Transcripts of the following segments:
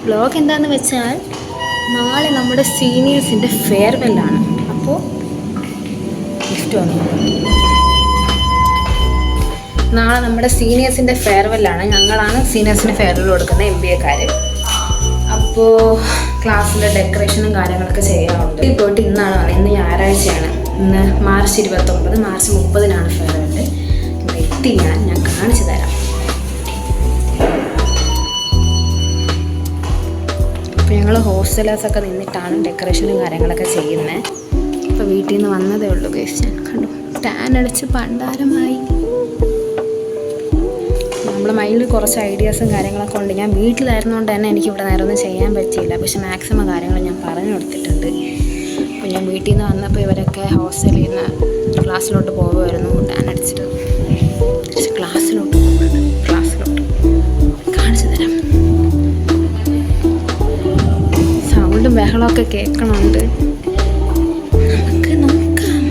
Vlog എന്താണെന്ന് വെച്ചാൽ നാളെ നമ്മുടെ സീനിയേഴ്സിൻ്റെ ഫെയർവെല്ലാണ്. അപ്പോൾ ഗിഫ്റ്റ് വന്നു. നാളെ നമ്മുടെ സീനിയേഴ്സിൻ്റെ ഫെയർവെല്ലാണ്. ഞങ്ങളാണ് സീനിയേഴ്സിന് ഫെയർവെൽ കൊടുക്കുന്ന MBA-ക്കാർ. അപ്പോൾ ക്ലാസ്സിലെ ഡെക്കറേഷനും കാര്യങ്ങളൊക്കെ ചെയ്യാറുണ്ട്. ഈ പോയിട്ട് ഇന്നാണ് വന്നത്. ഇന്ന് ഞായറാഴ്ചയാണ്. ഇന്ന് മാർച്ച് 29, മാർച്ച് 30-നാണ് ഫെയർവെൽ. ഇവിടെ എത്തി ഞാൻ കാണിച്ചു തരാം. അപ്പോൾ ഞങ്ങൾ ഹോസ്റ്റലേഴ്സൊക്കെ നിന്നിട്ടാണ് ഡെക്കറേഷനും കാര്യങ്ങളൊക്കെ ചെയ്യുന്നത്. ഇപ്പോൾ വീട്ടിൽ നിന്ന് വന്നതേ ഉള്ളൂ ഗൈസ്. ഞാൻ കണ്ടു ടാൻ അടിച്ച് പണ്ടാരമായി. നമ്മുടെ മൈൻഡിൽ കുറച്ച് ഐഡിയാസും കാര്യങ്ങളൊക്കെ ഉണ്ട്. ഞാൻ വീട്ടിലായിരുന്നുകൊണ്ട് തന്നെ എനിക്കിവിടെ നേരെ ഒന്നും ചെയ്യാൻ പറ്റിയില്ല. പക്ഷെ മാക്സിമം കാര്യങ്ങൾ ഞാൻ പറഞ്ഞു കൊടുത്തിട്ടുണ്ട്. അപ്പോൾ ഞാൻ വീട്ടിൽ നിന്ന് വന്നപ്പോൾ ഇവരൊക്കെ ഹോസ്റ്റലിൽ നിന്ന് ക്ലാസ്സിലോട്ട് പോകുമായിരുന്നു. ടാൻ അടിച്ചിട്ട് ക്ലാസ്സിലോട്ട് കാണിച്ചു തരാം. സൗണ്ടും ബഹളമൊക്കെ കേൾക്കണുണ്ട്. നമുക്ക് നോക്കാം.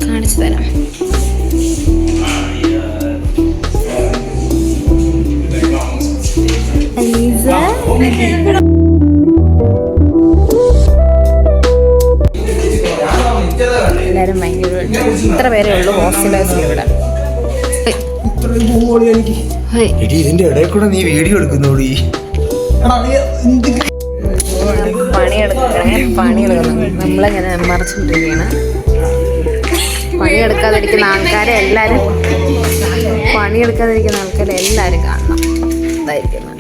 കാണിച്ചു തരാം. എല്ലാവരും ഭയങ്കര ഇത്ര പേരേ ഉള്ളൂ ഹോസ്റ്റലേഴ്സിൽ ഇവിടെ. ഇതിന്റെ ഇടയിൽ കൂടെ നീ വീഡിയോ എടുക്കുന്നോടി. പണിയെടുക്കുന്നു. നമ്മളിങ്ങനെ മറിച്ചിട്ടിരിക്കുകയാണ്. പണിയെടുക്കാതിരിക്കുന്ന ആൾക്കാരെ എല്ലാവരും കാണണം. ഇതായിരിക്കുന്നത്.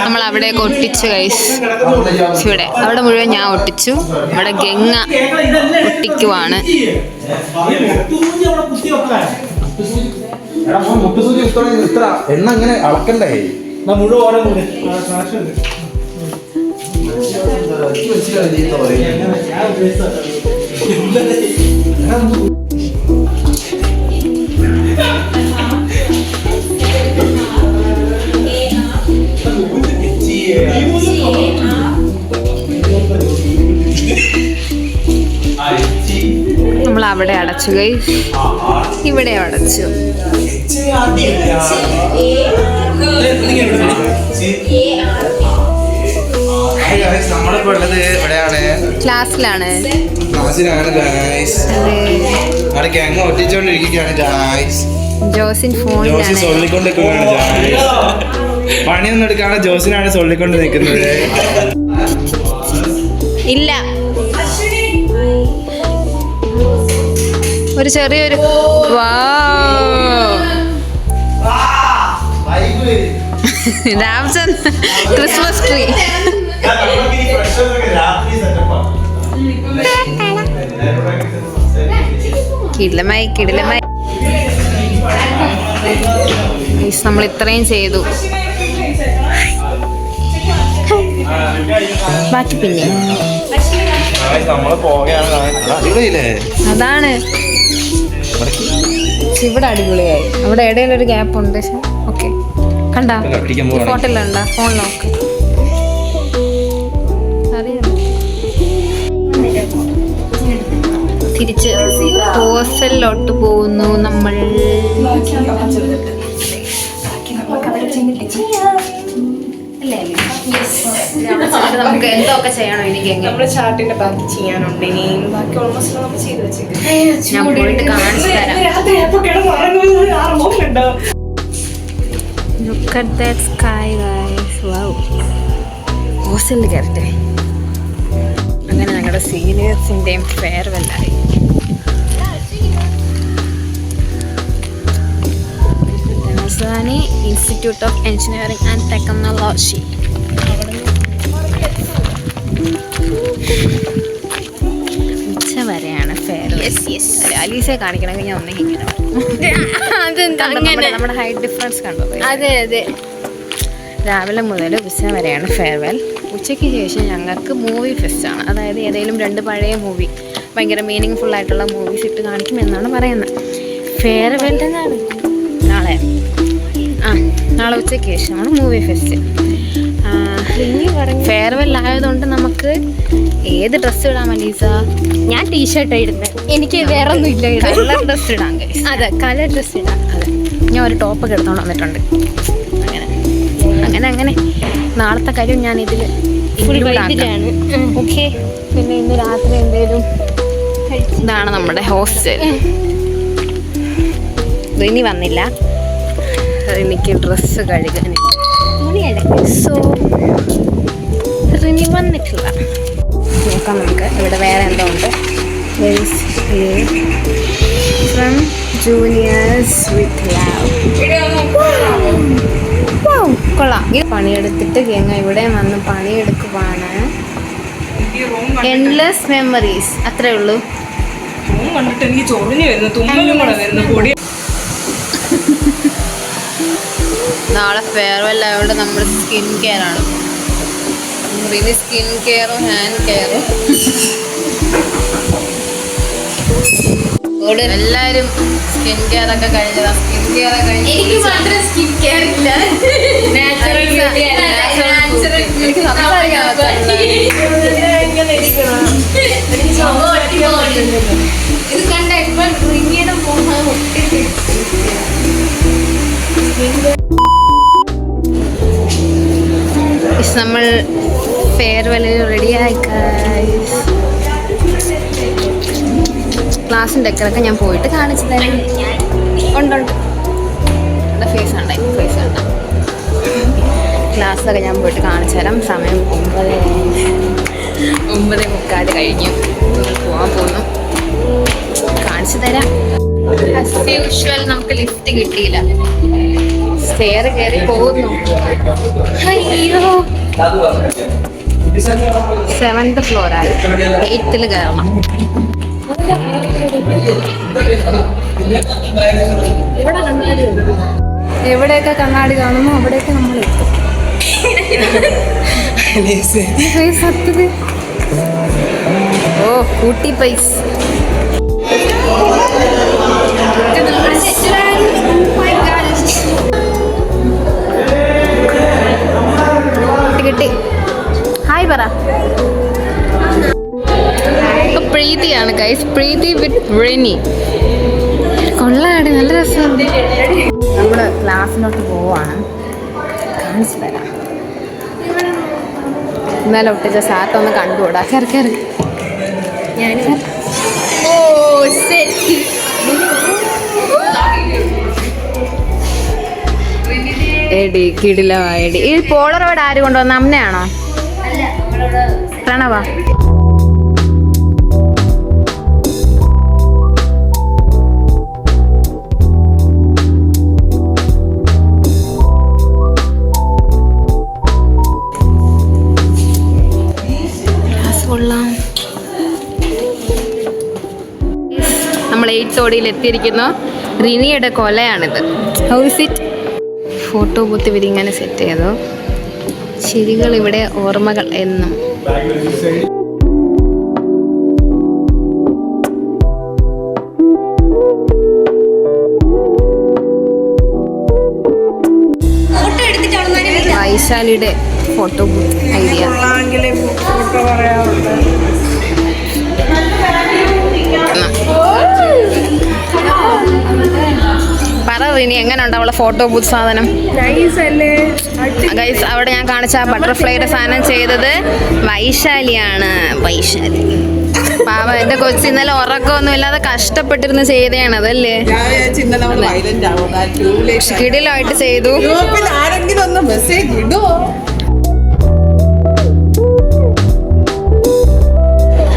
നമ്മൾ അവിടെയൊക്കെ ഒട്ടിച്ചു ഗൈസ്. ഇവിടെ അവിടെ മുഴുവൻ ഞാൻ ഒട്ടിച്ചു. ഇവിടെ ഗംഗ ഒട്ടിക്കുവാണ്. എണ്ണ അങ്ങനെ അളക്കണ്ടേ? നമ്മൾ അവിടെ അടച്ചു ഗൈസ്. ഇവിടെ അടച്ചു. ക്ലാസ്സിലാണ് ജോസിൻ ഫോണിലാണ്. പണിയൊന്നും എടുക്കാണ്. ജോസിനാണ് സൊല്ലിക്കൊണ്ട് നിൽക്കുന്നത്. ഇല്ല, ഒരു ചെറിയൊരു രാംചന്ദ് ക്രിസ്മസ് ട്രീ. കിടിലമായി. നമ്മൾ ഇത്രയും ചെയ്തു. ബാക്കി പിന്നെ അതാണ്. ഇവിടെ അടിപൊളിയായി. അവിടെ ഇടയിലൊരു ഗ്യാപ്പ് ഉണ്ട്. ഓക്കെ, കണ്ടാ ഫോട്ടോയിലുണ്ടാ? ഫോണിൽ നോക്ക്. തിരിച്ച് ഹോസ്റ്റലിലോട്ട് പോകുന്നു നമ്മൾ. നമുക്ക് എന്തൊക്കെ ചെയ്യണോ? എനിക്ക് നമ്മുടെ ചാർട്ടിന്റെ ബാക്കി ചെയ്യാനുണ്ട്. ഇനി ബാക്കി ഓൾമോസ്റ്റ് നമ്മൾ ചെയ്ത് വെച്ചേക്കും. ഞാൻ പോയിട്ട് കാണിച്ചു തരാം. Look at that sky guys. Wow. ഹോസ്റ്റലിൽ കയറട്ടെ. അങ്ങനെ ഞങ്ങളുടെ സീനിയേഴ്സിൻ്റെയും ഫെയർവെല്ലായി. Rajadhani institute of engineering and technology. ഉച്ച വരെയാണ് ഫെയർവെൽ. അലീസയെ കാണിക്കണമെങ്കിൽ ഞാൻ ഒന്നെങ്കിൽ നമ്മുടെ ഹൈറ്റ് ഡിഫറൻസ് കണ്ടോ? അതെ. രാവിലെ മുതൽ ഉച്ച വരെയാണ് ഫെയർവെൽ. ഉച്ചയ്ക്ക് ശേഷം ഞങ്ങൾക്ക് മൂവി ഫെസ്റ്റാണ്. അതായത് ഏതെങ്കിലും 2 പഴയ മൂവി, ഭയങ്കര മീനിങ് ഫുൾ ആയിട്ടുള്ള മൂവീസ് ഇട്ട് കാണിക്കുമെന്നാണ് പറയുന്നത്. ഫെയർവെല്ലിൻ്റെ നാളെ ഉച്ചയ്ക്ക് ശേഷമാണ് മൂവി ഫെസ്റ്റ്. ഫെയർവെൽ ആയതുകൊണ്ട് നമുക്ക് ഏത് ഡ്രസ്സ് ഇടാം അലീസ? ഞാൻ ടീഷർട്ട് ഇടുന്നത്. എനിക്ക് വേറെ ഒന്നും ഇല്ല. കളർ ഡ്രസ്സ് ഇടാം. അതെ, കളർ ഡ്രസ്സ് ഇടാം. അതെ, ഞാൻ ഒരു ടോപ്പൊക്കെ എടുത്തോണ്ട് വന്നിട്ടുണ്ട്. അങ്ങനെ നാളത്തെ കാര്യം ഞാൻ ഇതിൽ ഓക്കെ. പിന്നെ ഇന്ന് രാത്രി എന്തേലും ഇതാണ് നമ്മുടെ ഹോസ്റ്റൽ. റിനി വന്നില്ല, റിനിക്ക് ഡ്രസ്സ് കഴുകാൻ. സോ റിനി വന്നിട്ടില്ല. നോക്കാം നമുക്ക് ഇവിടെ വേറെ എന്തോ ഉണ്ട്. From juniors with love. കൊള്ളാം. ഇത് പണിയെടുത്തിട്ട് ഗംഗ ഇവിടെ വന്ന് പണിയെടുക്കുവാണ്. എൻലെസ് മെമ്മറീസ്, അത്രേ ഉള്ളൂ. കണ്ടിട്ട് എനിക്ക് ചൊറിഞ്ഞു വരുന്നു, തുമ്മലും കൂടെ വരുന്നു, പൊടി. നാളെ ഫെയർവെൽ ആയതുകൊണ്ട് നമ്മൾ സ്കിൻ കെയർ ആണ്. റിനി സ്കിൻ കെയറും ഹാൻഡ് കെയറും. എല്ലാരും സ്കിൻ കെയർ ഒക്കെ കഴിഞ്ഞതാ. സ്കിൻ കെയർ എനിക്ക് മാത്രം സ്കിൻ കെയർ ഇല്ല. ഇത് കണ്ട ഇപ്പൊ റിനിയുടെ മോഹം ഒട്ടിട്ട് നമ്മൾ ഫെയർവെല്ലിന് റെഡിയായി. ക്ലാസ്സിൻ്റെ ഡെക്കറൊക്കെ ഞാൻ പോയിട്ട് കാണിച്ചു തരാം. ഉണ്ട് ഫേസ് കണ്ടായി, ഫേസ് കണ്ട. ക്ലാസ്സൊക്കെ ഞാൻ പോയിട്ട് കാണിച്ചു തരാം. സമയം 9:45 കഴിഞ്ഞു. നമ്മൾ പോകാൻ പോകുന്നു, കാണിച്ചു തരാം. ആസ് യൂഷ്വൽ നമുക്ക് ലിഫ്റ്റ് കിട്ടിയില്ല, സ്റ്റെയർ കയറി പോകുന്നു. അയ്യോ, 7th ഫ്ലോറായി, 8th കയറണം. എവിടെയൊക്കെ കണ്ണാടി കാണുമോ അവിടെയൊക്കെ നമ്മൾ എത്തും. ഓ കൂട്ടി പൈസ. കിട്ടി. ഹായ് പറ. പ്രീതിയാണ് ഗൈസ്, പ്രീതി വിത്ത് റിനി. കൊള്ളാടി, നല്ല രസമുണ്ട്. നമ്മൾ ക്ലാസ്സിലോട്ട് പോവാണ്, കാണിച്ചു തരാം. ഇന്നലെ ഒട്ടിച്ച സാറ്റ് ഒന്ന് കണ്ടുകൂടാ. കയറി കയറി. എടി കിടിലമായിടി. ഈ പോളറോട് ആര് കൊണ്ടുവന്ന? അമ്മയാണോ? പ്രണവാ? നമ്മൾ 8th ഓടിയിൽ എത്തിയിരിക്കുന്നു. റിനിയുടെ കൊലയാണിത്. How's it. ഫോട്ടോ ബൂത്ത് ഇവരിങ്ങനെ സെറ്റ് ചെയ്തു. ചിരികൾ ഇവിടെ ഓർമ്മകൾ എന്നും. വൈശാലിയുടെ ഫോട്ടോ ബൂത്ത് ഐഡിയ. പറ റിനി, എങ്ങനെയുണ്ട് അവളെ ഫോട്ടോ ബൂത്ത് സാധനം? ഗൈസ്, അവിടെ ഞാൻ കാണിച്ച ബട്ടർഫ്ലൈയുടെ സാധനം ചെയ്തത് വൈശാലിയാണ്. വൈശാലി പാവ, എന്റെ കൊച്ചി ഇന്നലെ ഉറക്കമൊന്നും ഇല്ലാതെ കഷ്ടപ്പെട്ടിരുന്ന് ചെയ്തതാണ് അതല്ലേ. കിടിലായിട്ട് ചെയ്തു.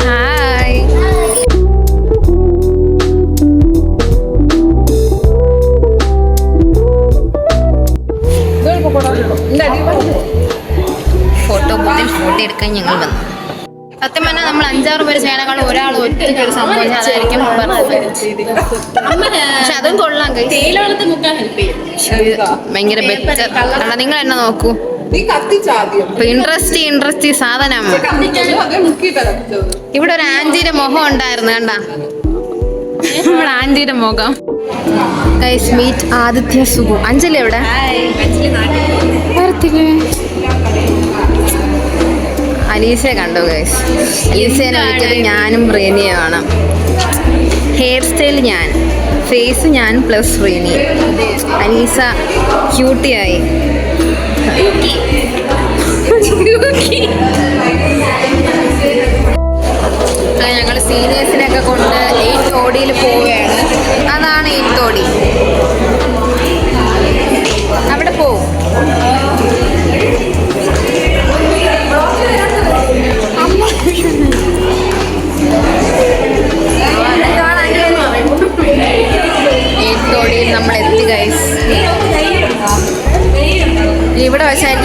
ഹായ്. ഫോട്ടോ ബൂത്തിൽ ഫോട്ടോ എടുക്കാൻ ഞങ്ങൾ വന്നു. സത്യം പറഞ്ഞാൽ നമ്മൾ 5-6 പേര് ചെയ്യണേക്കാളും ഒരാൾ ഒറ്റയ്ക്ക് ഒരു സംഭവം അതായിരിക്കും. പക്ഷെ അതും കൊള്ളാം. ഭയങ്കര ബെറ്റർ. കാരണം നിങ്ങൾ എന്നെ നോക്കൂ, ഇൻട്രസ്റ്റ് സാധനം. ഇവിടെ ഒരു ആന്റിയുടെ മുഖം ഉണ്ടായിരുന്നു, കണ്ട നമ്മുടെ ആന്റിയുടെ മുഖം. Guys meet Aditya Sukhu. അഞ്ജലി എവിടെ? അലീസയെ കണ്ടു ഗൈസ്. അലീസേനെ വിളിച്ചത് ഞാനും റീനിയുമാണ്. ഹെയർ സ്റ്റൈൽ ഞാൻ, ഫേസ് ഞാൻ പ്ലസ് റീനി. അലീസ ക്യൂട്ടിയായി.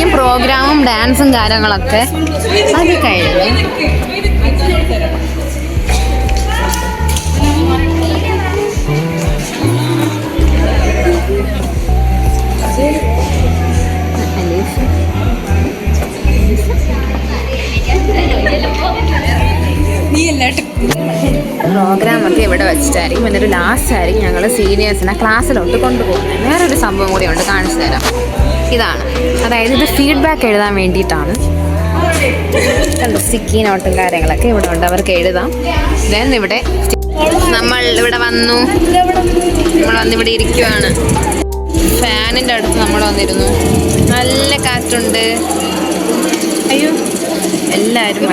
കഴിഞ്ഞ് പ്രോഗ്രാമും ഡാൻസും കാര്യങ്ങളൊക്കെ അത് കഴിഞ്ഞു. പ്രോഗ്രാമൊക്കെ ഇവിടെ വെച്ചിട്ടായിരിക്കും. എന്നിട്ട് ലാസ്റ്റ് ആയിരിക്കും ഞങ്ങൾ സീനിയേഴ്സിനെ ക്ലാസ്സിലോട്ട് കൊണ്ടുപോകുന്നത്. വേറൊരു സംഭവം കൂടി ഉണ്ട്, കാണിച്ചു തരാം. ഇതാണ്, അതായത് ഇത് ഫീഡ്ബാക്ക് എഴുതാൻ വേണ്ടിയിട്ടാണ്. കണ്ടോ, സ്റ്റിക്കി നോട്ടും കാര്യങ്ങളൊക്കെ ഇവിടെ ഉണ്ട്, അവർക്ക് എഴുതാം. ദെൻ ഇവിടെ നമ്മൾ ഇവിടെ വന്നു ഇവിടെ ഇരിക്കുവാണ്. ഫാനിൻ്റെ അടുത്ത് നമ്മൾ വന്നിരുന്നു. നല്ല കാറ്റുണ്ട്. അയ്യോ, എല്ലാവരും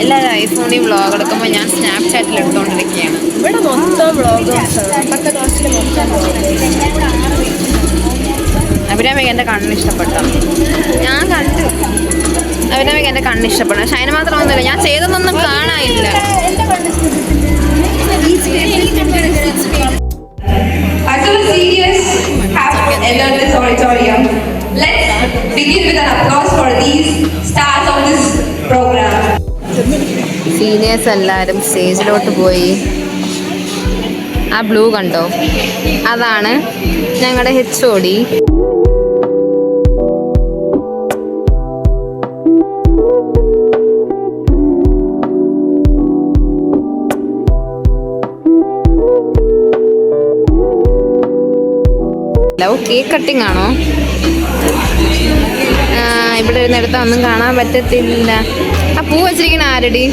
എല്ലാവരും ഐഫോണിൽ വ്ളോഗ് എടുക്കുമ്പോൾ ഞാൻ സ്നാപ്ചാറ്റിൽ എടുത്തുകൊണ്ടിരിക്കുകയാണ്. ഇവിടെ മൊത്തം വ്ളോഗേഴ്സ്. അഭിരാമിക്ക് എൻ്റെ കണ്ണിന് ഇഷ്ടപ്പെട്ടു. ഞാൻ കണ്ടു, അഭിരാമിക്ക് എൻ്റെ കണ്ണിന് ഇഷ്ടപ്പെട്ടു. പക്ഷെ അതിന് മാത്രമൊന്നുമില്ല, ഞാൻ ചെയ്തതൊന്നും കാണാനില്ല. Let's begin with an applause for these stars of this program. Seniors എല്ലാവരും സ്റ്റേജിലോട്ട് പോയി. ആ ബ്ലൂ കണ്ടോ, അതാണ് ഞങ്ങളുടെ HOD. കേക്ക് കട്ടിങ് ആണോ? ഇവിടെ ഇരുന്നെടുത്താൽ ഒന്നും കാണാൻ പറ്റത്തില്ല. ആ പൂ വെച്ചിരിക്കണ ആരടി?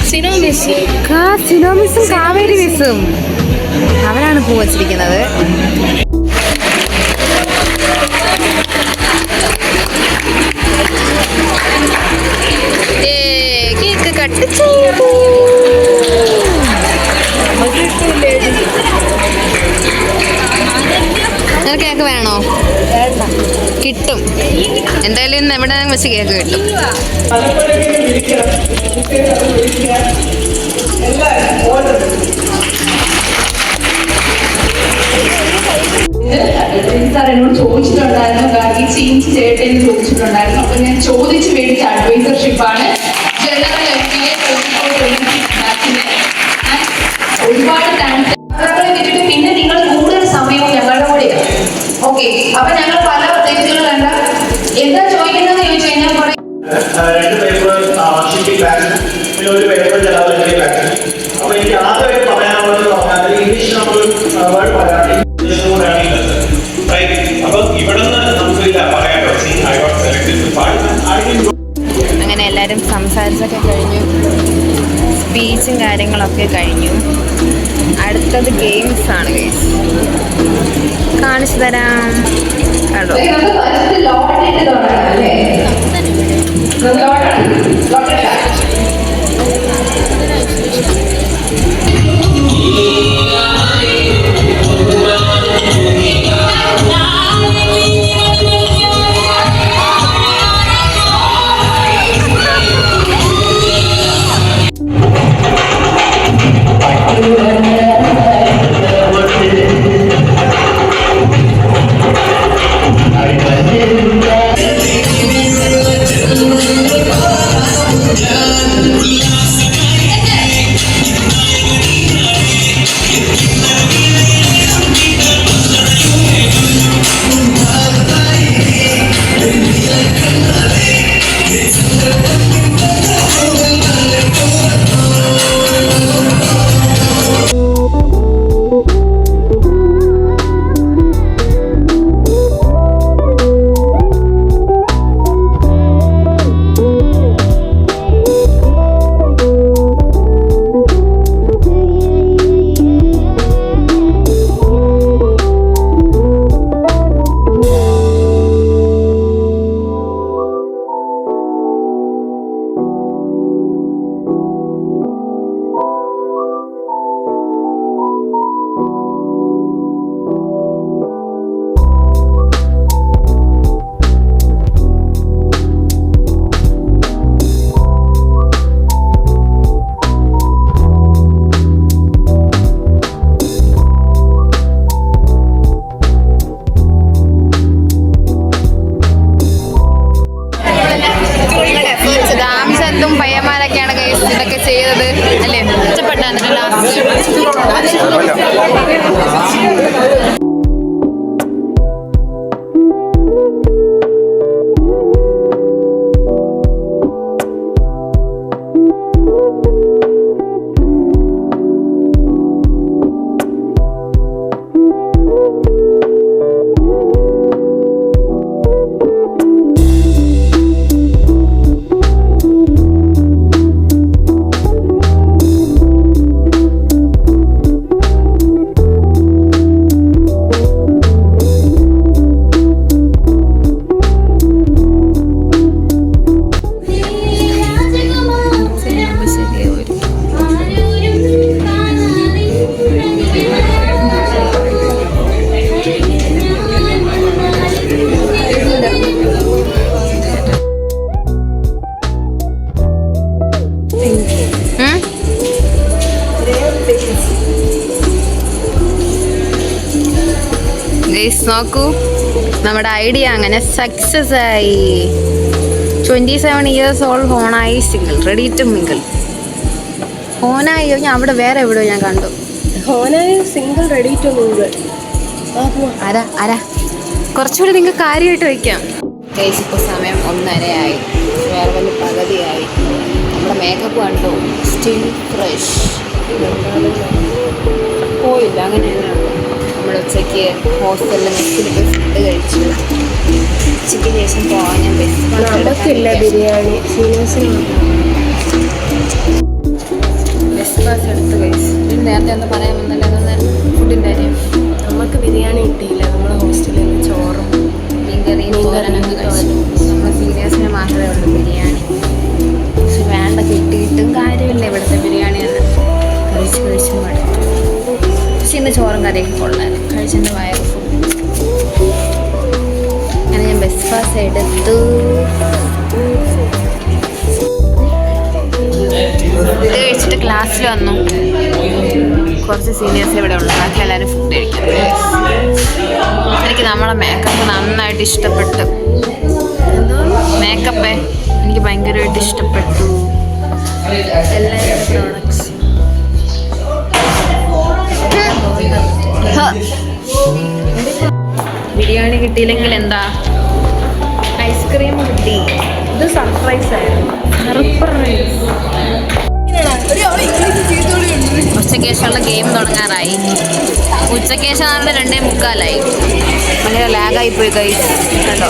സിനോമിസും കാവേരി മിസ്സും അവരാണ് പൂ വെച്ചിരിക്കുന്നത്. കേക്ക് കട്ട് ചെയ്തു. നിനക്ക് കേക്ക് വേണോ? കിട്ടും, എന്തായാലും ഇന്ന് എവിടെ വെച്ച് കേക്ക് കിട്ടും. സാർ എന്നോട് ചോദിച്ചിട്ടുണ്ടായിരുന്നു, ഈ ചേഞ്ച് ചെയ്യട്ടെ എന്ന് ചോദിച്ചിട്ടുണ്ടായിരുന്നു. അപ്പൊ ഞാൻ ചോദിച്ചു മേടിച്ച അഡ്വൈസർഷിപ്പാണ് ജനറൽ MBA ഒരുപാട് താങ്ക്സ്. പിന്നെ നിങ്ങൾ കൂടുതൽ സമയവും ഞങ്ങളുടെ കൂടെയാണ്. ഓക്കെ, അപ്പൊ ഞങ്ങൾ പല തെറ്റുകൾ എന്താ ചോദിക്കുന്നതെന്ന് ചോദിച്ചു കഴിഞ്ഞാൽ രണ്ട് പേപ്പർ ഷിപ്പിംഗ് ബാക്ക്, പിന്നെ ഒരു പേപ്പർ ജലാവലി ബാക്ക്. അപ്പൊ എനിക്ക് ആദ്യമായിട്ട് പറയാനുള്ളത് പറഞ്ഞാൽ ഇംഗ്ലീഷ് നമ്മൾ വേർഡ് പറയാൻ അപ്പൊ ഇവിടെ നിന്ന് നമുക്കില്ല പറയാൻ. അങ്ങനെ എല്ലാവരും സംസാരിച്ചൊക്കെ കഴിഞ്ഞു, സ്പീച്ചും കാര്യങ്ങളൊക്കെ കഴിഞ്ഞു. അടുത്തത് ഗെയിംസ് ആണ്. ഗെയിംസ് കാണിച്ചു തരാം. കണ്ടോ, നോക്കൂ, നമ്മുടെ ഐഡിയ അങ്ങനെ സക്സസ് ആയി. 27 years old ഹോണായി സിംഗിൾ, റെഡി ടു മിങ്കിൾ. ഹോനായോ ഞാൻ അവിടെ വേറെ എവിടെയോ ഞാൻ കണ്ടു. ഹോനായ സിംഗിൾ റെഡി ടു മിങ്കിൾ. ആരാ കുറച്ചുകൂടി നിങ്ങൾക്ക് കാര്യമായിട്ട് വയ്ക്കാം. കേസ് ഇപ്പോൾ സമയം 1:30 ഫെയർവെൽ പകുതിയായി. നമ്മുടെ മേക്കപ്പ് കണ്ടു, സ്റ്റിൽ ഫ്രഷ്. പോയില്ല, അങ്ങനെ നമ്മൾ ഉച്ചയ്ക്ക് ഹോസ്റ്റലിൽ മെസ്സിൽ പോയി ഫുഡ് കഴിച്ചു. ഉച്ചയ്ക്ക് ശേഷം പോകാൻ ഞാൻ നമുക്കില്ല ബിരിയാണി, സീനിയേഴ്സിന് ബെസ്റ്റ് പാസ് എടുത്ത് കഴിച്ചു. നേരത്തെ ഒന്ന് പറയാൻ വന്നല്ലോ ഫുഡിൻ്റെ കാര്യം. നമുക്ക് ബിരിയാണി കിട്ടിയില്ല. നമ്മൾ ഹോസ്റ്റലിൽ നിന്ന് ചോറും മീൻകറിയും തോരനൊക്കെ കഴിച്ചു. നമ്മുടെ സീനിയേഴ്സിന് മാത്രമേ ഉള്ളൂ ബിരിയാണി. പക്ഷെ വേണ്ട, കിട്ടിയിട്ടും കാര്യമില്ല. ഇവിടുത്തെ ബിരിയാണി തന്നെ കഴിച്ച് മടുത്തു. പക്ഷെ ഇന്ന് ചോറും കറിയൊക്കെ കൊള്ളായിരുന്നു. കഴിച്ചെൻ്റെ വയറ് ഫുൾ. അങ്ങനെ ഞാൻ ബസ് പാസ് എടുത്തു. ഇത് കഴിച്ചിട്ട് ക്ലാസ്സിൽ വന്നു. കുറച്ച് സീനിയേഴ്സ് ഇവിടെ ഉള്ളു, ബാക്കി എല്ലാവരും ഫുഡ് കഴിക്കും. എനിക്ക് നമ്മളെ മേക്കപ്പ് നന്നായിട്ട് ഇഷ്ടപ്പെട്ടു. മേക്കപ്പേ എനിക്ക് ഭയങ്കരമായിട്ട് ഇഷ്ടപ്പെട്ടു. എല്ലാവരും പ്രോഡക്ട്സ് ബിരിയാണി കിട്ടിയില്ലെങ്കിൽ എന്താ, ഐസ്ക്രീം കിട്ടി. ഇത് സർപ്രൈസ് ആയിരുന്നു. സർപ്രൈസ്. ഉച്ചയ്ക്ക് ശേഷമുള്ള ഗെയിം തുടങ്ങാറായി. ഉച്ചയ്ക്ക് ശേഷം 2:45. ഭയങ്കര ലാഗായി പോയി ഗൈസ്, കണ്ടോ?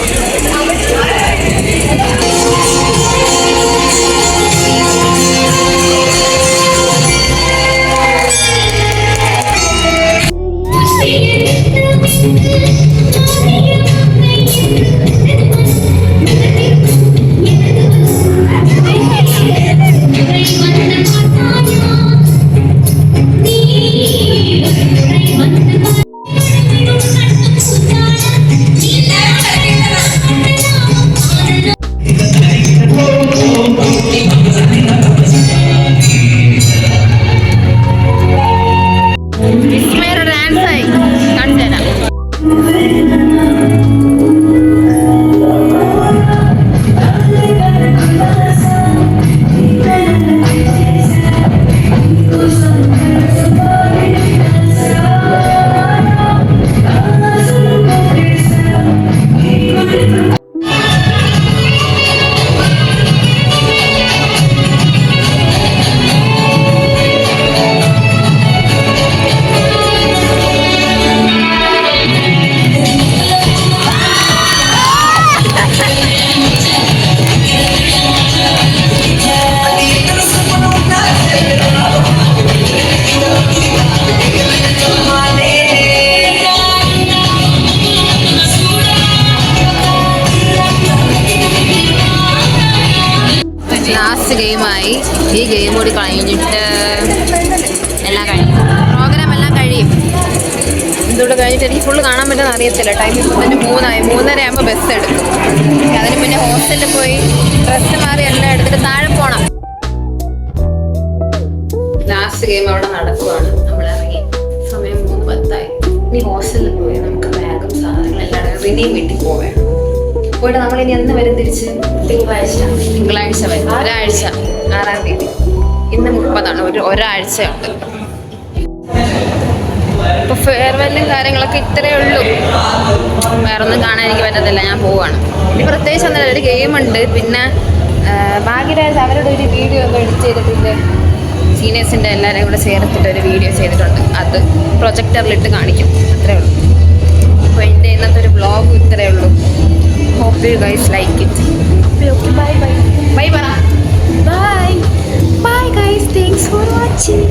ലാസ്റ്റ് ഗെയിമായി. ഈ ഗെയിം കൂടി കഴിഞ്ഞിട്ട് എല്ലാം കഴിയും, പ്രോഗ്രാം എല്ലാം കഴിയും. ഇതുകൂടെ കഴിഞ്ഞിട്ട് എനിക്ക് ഫുള്ള് കാണാൻ പറ്റുന്ന അറിയത്തില്ല. ടൈം ഇപ്പോൾ തന്നെ 3:00 3:30 ആകുമ്പോൾ ബസ് എടുക്കും. അതിന് പിന്നെ ഹോസ്റ്റലിൽ പോയി ഡ്രസ്സ് മാറി എല്ലാം എടുത്തിട്ട് താഴെ പോകണം. ലാസ്റ്റ് ഗെയിം അവിടെ നടക്കുവാണ്. നമ്മൾ ഇറങ്ങി, സമയം 3:10. ഇനി ഹോസ്റ്റലിൽ പോയി നമുക്ക് ബാഗും സാധനങ്ങളെല്ലാം റിനിയും വീട്ടിൽ പോവുകയാണ്. പോയിട്ട് നമ്മളിനി എന്ന് വരും തിരിച്ച്? തിങ്കളാഴ്ച വരും. ഒരാഴ്ച, 6-ാം തീയതി. ഇന്ന് 30 ഒരാഴ്ചയുണ്ട്. ഇപ്പോൾ ഫെയർവെല്ലും കാര്യങ്ങളൊക്കെ ഇത്രയേ ഉള്ളൂ. വേറൊന്നും കാണാൻ എനിക്ക് പറ്റത്തില്ല. ഞാൻ പോവാണ്. ഇനി പ്രത്യേകിച്ച് ഒന്നുമില്ല. ഒരു ഗെയിമുണ്ട്. പിന്നെ ഭാഗ്യരാജ് അവരുടെ ഒരു വീഡിയോ ഒന്നും എഡിറ്റ് ചെയ്തിട്ടുണ്ട്. സീനിയേഴ്സിൻ്റെ എല്ലാവരെയും കൂടെ ചേർത്തിട്ട് ഒരു വീഡിയോ ചെയ്തിട്ടുണ്ട്. അത് പ്രൊജക്ടറിലിട്ട് കാണിക്കും. അത്രേ ഉള്ളൂ. അപ്പോൾ എൻ്റെ ഇന്നത്തെ ഒരു വ്ളോഗ് ഇത്രയേ ഉള്ളൂ. Hope you guys like it. Okay, bye bye. Bye bara. Bye. Bye guys. Thanks for watching.